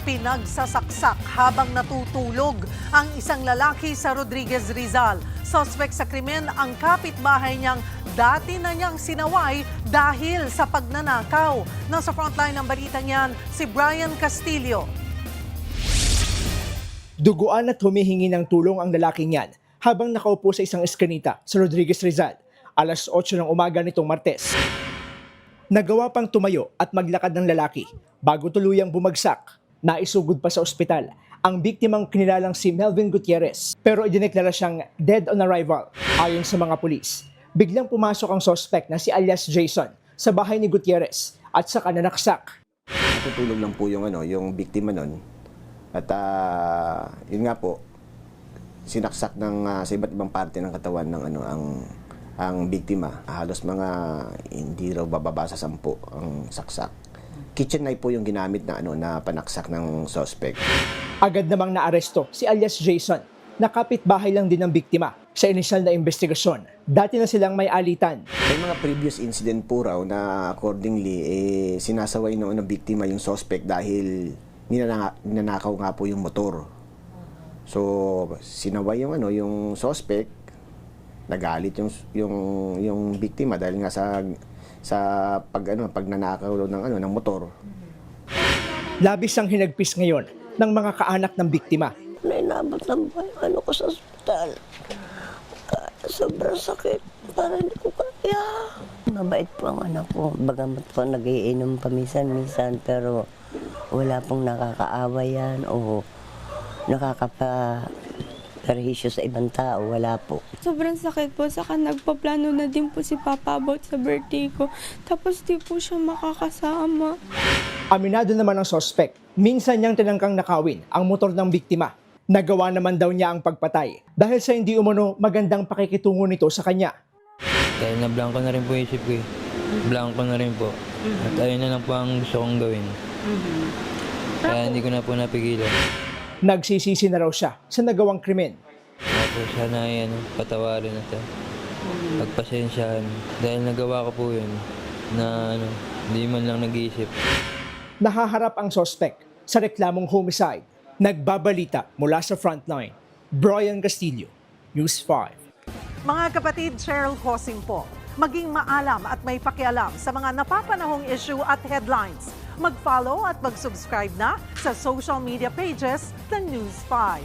Pinagsasaksak habang natutulog ang isang lalaki sa Rodriguez, Rizal. Suspect sa krimen ang kapitbahay niyang dati na niyang sinaway dahil sa pagnanakaw. Nasa frontline ng balita niyan, si Brian Castillo. Duguan at humihingi ng tulong ang lalaking yan habang nakaupo sa isang eskinita sa Rodriguez, Rizal. Alas 8 ng umaga nitong Martes. Nagawa pang tumayo at maglakad ng lalaki bago tuluyang bumagsak. Naisugod pa sa ospital ang biktimang kinilalang si Melvin Gutierrez pero idineklara siyang dead on arrival. Ayon sa mga pulis, biglang pumasok ang suspect na si alias Jason sa bahay ni Gutierrez at saka nanaksak. Natutulog lang po yung biktima nun. At yun nga po, sinaksak sa iba't ibang parte ng katawan ng ang biktima. Halos mga hindi raw bababa sa 10 ang saksak. Kitchen knife po yung ginamit na panaksak ng suspect. Agad namang naaresto si alias Jason, na kapitbahay lang din ng biktima. Sa inisyal na investigasyon, dati na silang may alitan. May mga previous incident po raw na accordingly sinasaway ng biktima yung suspect dahil ninanakaw nga po yung motor. So sinaway yung suspect, nagalit yung biktima dahil nga sa pagnanakaw ng motor. Labis ang hinagpis ngayon ng mga kaanak ng biktima. Nainabot ng ko sa ospital. Sobrang sakit. Para hindi ko kaya. Mabait po ang anak ko. Bagamat po nagiinom paminsan-minsan pero wala pong nakakaawa yan o nakakaperhisyo sa ibang tao. Wala po. Sobrang sakit po. Saka nagpaplano na din po si Papa about sa birthday ko. Tapos di po siya makakasama. Aminado naman ang suspect. Minsan niyang tinangkang nakawin ang motor ng biktima. Nagawa naman daw niya ang pagpatay dahil sa hindi umano magandang pakikitungo nito sa kanya. Dahil na blanco na rin po isip ko eh. Blanco na rin po. At ayun na lang po ang gusto kong gawin. Kaya hindi ko na po napigilan. Nagsisisi na raw siya sa nagawang krimen. Tapos sana ay patawarin na siya. Pagpasensyahan. Dahil nagawa ko po yun na hindi man lang nag-iisip. Nahaharap ang suspect sa reklamong homicide. Nagbabalita mula sa frontline. Brian Castillo, News 5. Mga kapatid, Cheryl Cosing po. Maging maalam at may pakialam sa mga napapanahong issue at headlines. Mag-follow at mag-subscribe na sa social media pages ng News 5.